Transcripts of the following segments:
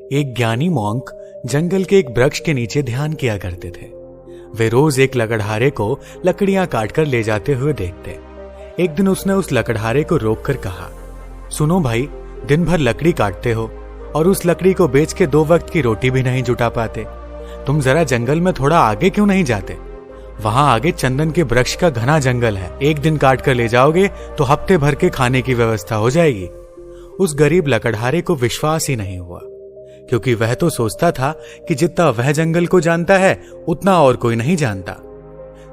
एक ज्ञानी मॉन्क जंगल के एक वृक्ष के नीचे ध्यान किया करते थे। वे रोज एक लकड़हारे को लकड़ियां काटकर ले जाते हुए देखते। एक दिन उसने उस लकड़हारे को रोककर कहा, सुनो भाई, दिन भर लकड़ी काटते हो और उस लकड़ी को बेच के 2 वक्त की रोटी भी नहीं जुटा पाते। तुम जरा जंगल में थोड़ा आगे क्यों नहीं जाते? वहां आगे चंदन के वृक्ष का घना जंगल है। एक दिन काट कर ले जाओगे तो हफ्ते भर के खाने की व्यवस्था हो जाएगी। उस गरीब लकड़हारे को विश्वास ही नहीं हुआ, क्योंकि वह तो सोचता था कि जितना वह जंगल को जानता है उतना और कोई नहीं जानता।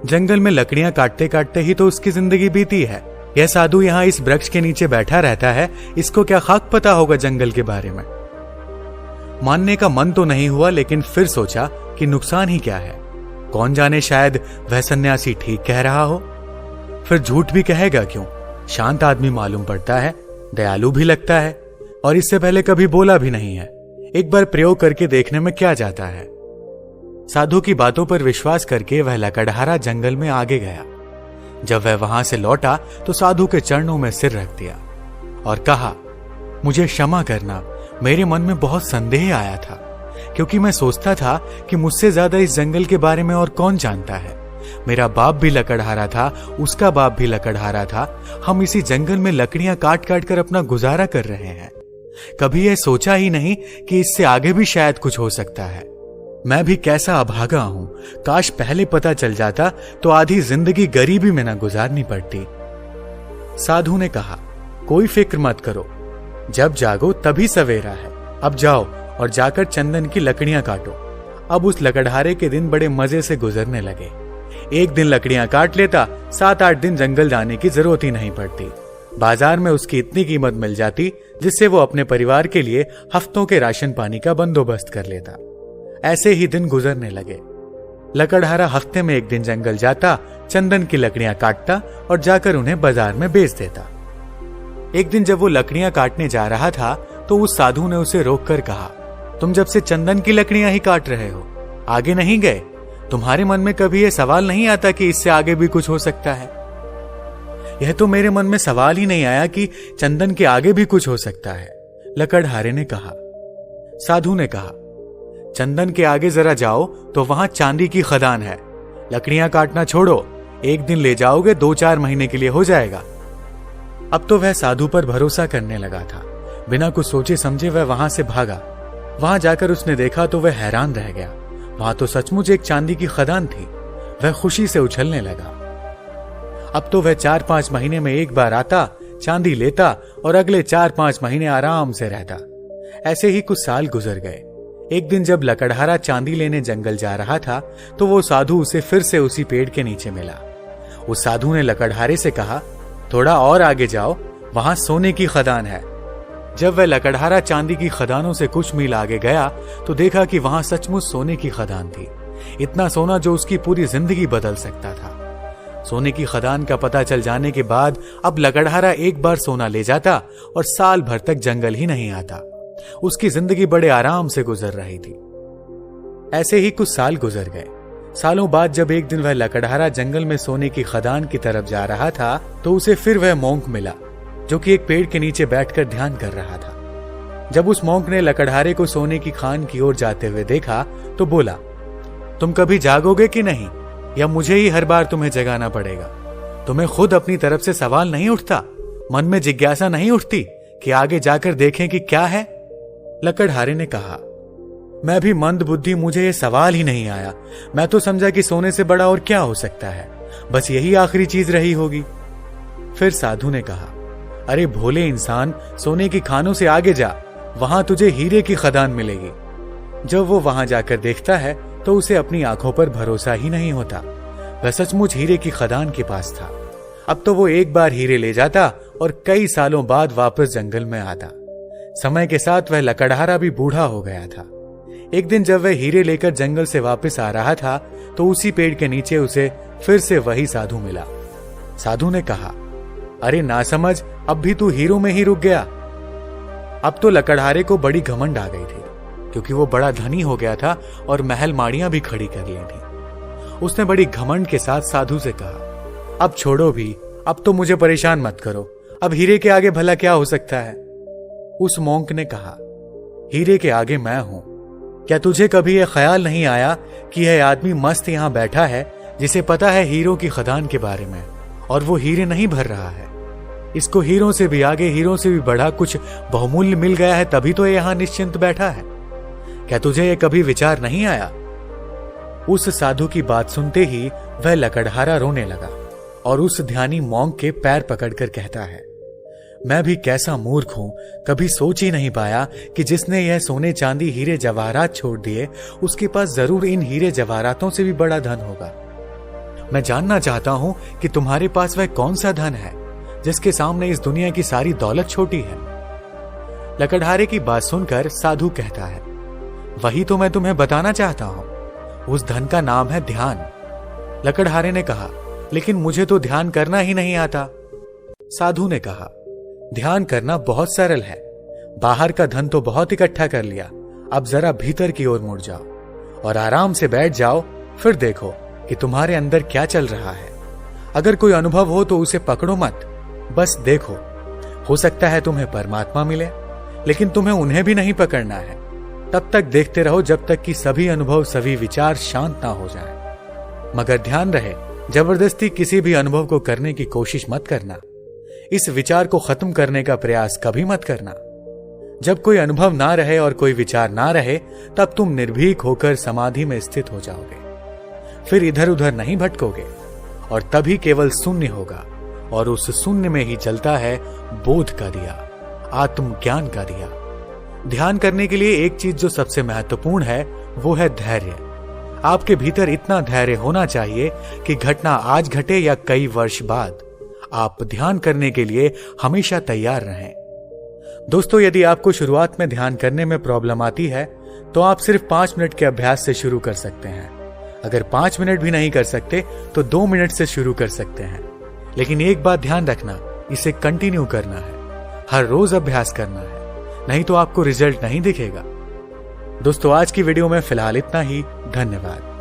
जंगल में लकड़ियां काटते काटते ही तो उसकी जिंदगी बीती है। यह साधु यहाँ इस वृक्ष के नीचे बैठा रहता है, इसको क्या खाक पता होगा जंगल के बारे में। मानने का मन तो नहीं हुआ, लेकिन फिर सोचा कि नुकसान ही क्या है। कौन जाने, शायद वह सन्यासी ठीक कह रहा हो। फिर झूठ भी कहेगा क्यों? शांत आदमी मालूम पड़ता है, दयालु भी लगता है और इससे पहले कभी बोला भी नहीं है। एक बार प्रयोग करके देखने में क्या जाता है। साधु की बातों पर विश्वास करके वह लकड़हारा जंगल में आगे गया। जब वह वहां से लौटा तो साधु के चरणों में सिर रख दिया और कहा, मुझे क्षमा करना, मेरे मन में बहुत संदेह आया था, क्योंकि मैं सोचता था कि मुझसे ज्यादा इस जंगल के बारे में और कौन जानता है। मेरा बाप भी लकड़हारा था, उसका बाप भी लकड़हारा था। हम इसी जंगल में लकड़ियां काट काट कर अपना गुजारा कर रहे हैं। कभी यह सोचा ही नहीं कि इससे आगे भी शायद कुछ हो सकता है। मैं भी कैसा अभागा हूं। काश पहले पता चल जाता तो आधी जिंदगी गरीबी में न गुजारनी पड़ती। साधु ने कहा, कोई फिक्र मत करो, जब जागो तभी सवेरा है। अब जाओ और जाकर चंदन की लकड़ियां काटो। अब उस लकड़हारे के दिन बड़े मजे से गुजरने लगे। एक दिन लकड़ियां काट लेता, 7-8 दिन जंगल जाने की जरूरत ही नहीं पड़ती। बाजार में उसकी इतनी कीमत मिल जाती जिससे वो अपने परिवार के लिए हफ्तों के राशन पानी का बंदोबस्त कर लेता। ऐसे ही दिन गुजरने लगे। लकड़हारा हफ्ते में एक दिन जंगल जाता, चंदन की लकड़ियां काटता और जाकर उन्हें बाजार में बेच देता। एक दिन जब वो लकड़ियां काटने जा रहा था तो उस साधु ने उसे रोककर कहा, तुम जब से चंदन की लकड़ियां ही काट रहे हो, आगे नहीं गए? तुम्हारे मन में कभी यह सवाल नहीं आता कि इससे आगे भी कुछ हो सकता है? यह तो मेरे मन में सवाल ही नहीं आया कि चंदन के आगे भी कुछ हो सकता है, लकड़हारे ने कहा। साधु ने कहा, चंदन के आगे जरा जाओ तो वहां चांदी की खदान है। लकड़ियां काटना छोड़ो, एक दिन ले जाओगे 2-4 महीने के लिए हो जाएगा। अब तो वह साधु पर भरोसा करने लगा था। बिना कुछ सोचे समझे वह वहां से भागा। वहां जाकर उसने देखा तो वह हैरान रह गया। वहां तो सचमुच एक चांदी की खदान थी। वह खुशी से उछलने लगा। अब तो वह 4-5 महीने में एक बार आता, चांदी लेता और अगले 4-5 महीने आराम से रहता। ऐसे ही कुछ साल गुजर गए। एक दिन जब लकड़हारा चांदी लेने जंगल जा रहा था तो वो साधु उसे फिर से उसी पेड़ के नीचे मिला। उस साधु ने लकड़हारे से कहा, थोड़ा और आगे जाओ, वहां सोने की खदान है। जब वह लकड़हारा चांदी की खदानों से कुछ मील आगे गया तो देखा कि वहां सचमुच सोने की खदान थी। इतना सोना जो उसकी पूरी जिंदगी बदल सकता था। सोने की खदान का पता चल जाने के बाद अब लकड़हारा एक बार सोना ले जाता और साल भर तक जंगल ही नहीं आता। उसकी जिंदगी बड़े आराम से गुजर रही थी। ऐसे ही कुछ साल गुजर गए। सालों बाद जब एक दिन वह लकड़हारा जंगल में सोने की खदान की तरफ जा रहा था तो उसे फिर वह मॉन्क मिला, जो कि एक पेड़ के नीचे बैठकर ध्यान कर रहा था। जब उस मॉन्क ने लकड़हारे को सोने की खान की ओर जाते हुए देखा तो बोला, तुम कभी जागोगे कि नहीं, या मुझे ही हर बार तुम्हें जगाना पड़ेगा? तुम्हें खुद अपनी तरफ से सवाल नहीं उठता? मन में जिज्ञासा नहीं उठती कि आगे जाकर देखें कि क्या है? लकड़हारे ने कहा, मैं भी मंद बुद्धि, मुझे ये सवाल ही नहीं आया। मैं तो समझा कि सोने से बड़ा और क्या हो सकता है, बस यही आखिरी चीज रही होगी। फिर साधु ने कहा, अरे भोले इंसान, सोने की खानों से आगे जा, वहां तुझे हीरे की खदान मिलेगी। जब वो वहां जाकर देखता है तो उसे अपनी आंखों पर भरोसा ही नहीं होता। वह सचमुच हीरे की खदान के पास था। अब तो वो एक बार हीरे ले जाता और कई सालों बाद वापस जंगल में आता। समय के साथ वह लकड़हारा भी बूढ़ा हो गया था। एक दिन जब वह हीरे लेकर जंगल से वापस आ रहा था तो उसी पेड़ के नीचे उसे फिर से वही साधु मिला। साधु ने कहा, अरे नासमझ, अब भी तू हीरों में ही रुक गया। अब तो लकड़हारे को बड़ी घमंड आ गई थी, क्योंकि वो बड़ा धनी हो गया था और महल माड़ियां भी खड़ी कर ली थी। उसने बड़ी घमंड के साथ साधु से कहा, अब छोड़ो भी, अब तो मुझे परेशान मत करो। अब हीरे के आगे भला क्या हो सकता है? उस मॉन्क ने कहा, हीरे के आगे मैं हूं। क्या तुझे कभी यह ख्याल नहीं आया कि यह आदमी मस्त यहां बैठा है जिसे पता है हीरों की खदान के बारे में, और वो हीरे नहीं भर रहा है। इसको हीरों से भी आगे, हीरों से भी बड़ा कुछ बहुमूल्य मिल गया है, तभी तो यहां निश्चिंत बैठा है। क्या तुझे यह कभी विचार नहीं आया? उस साधु की बात सुनते ही वह लकड़हारा रोने लगा और उस ध्यानी मॉन्क के पैर पकड़कर कहता है, मैं भी कैसा मूर्ख हूं, कभी सोच ही नहीं पाया कि जिसने यह सोने चांदी हीरे जवाहरात छोड़ दिए उसके पास जरूर इन हीरे जवाहरातों से भी बड़ा धन होगा। मैं जानना चाहता हूं कि तुम्हारे पास वह कौन सा धन है जिसके सामने इस दुनिया की सारी दौलत छोटी है। लकड़हारे की बात सुनकर साधु कहता है, वही तो मैं तुम्हें बताना चाहता हूं, उस धन का नाम है ध्यान। लकड़हारे ने कहा, लेकिन मुझे तो ध्यान करना ही नहीं आता। साधु ने कहा, ध्यान करना बहुत सरल है। बाहर का धन तो बहुत इकट्ठा कर लिया, अब जरा भीतर की ओर मुड़ जाओ और आराम से बैठ जाओ, फिर देखो कि तुम्हारे अंदर क्या चल रहा है। अगर कोई अनुभव हो तो उसे पकड़ो मत, बस देखो। हो सकता है तुम्हें परमात्मा मिले, लेकिन तुम्हें उन्हें भी नहीं पकड़ना है। तब तक देखते रहो जब तक कि सभी अनुभव, सभी विचार शांत ना हो जाएं। मगर ध्यान रहे, जबरदस्ती किसी भी अनुभव को करने की कोशिश मत करना। इस विचार को खत्म करने का प्रयास कभी मत करना। जब कोई अनुभव ना रहे और कोई विचार ना रहे, तब तुम निर्भीक होकर समाधि में स्थित हो जाओगे। फिर इधर उधर नहीं भटकोगे और तभी केवल शून्य होगा, और उस शून्य में ही जलता है बोध का दिया, आत्मज्ञान का दिया। ध्यान करने के लिए एक चीज जो सबसे महत्वपूर्ण है वो है धैर्य। आपके भीतर इतना धैर्य होना चाहिए कि घटना आज घटे या कई वर्ष बाद, आप ध्यान करने के लिए हमेशा तैयार रहें। दोस्तों, यदि आपको शुरुआत में ध्यान करने में प्रॉब्लम आती है तो आप सिर्फ 5 मिनट के अभ्यास से शुरू कर सकते हैं। अगर 5 मिनट भी नहीं कर सकते तो 2 मिनट से शुरू कर सकते हैं। लेकिन एक बात ध्यान रखना, इसे कंटिन्यू करना है, हर रोज अभ्यास करना है, नहीं तो आपको रिजल्ट नहीं दिखेगा। दोस्तों, आज की वीडियो में फिलहाल इतना ही। धन्यवाद।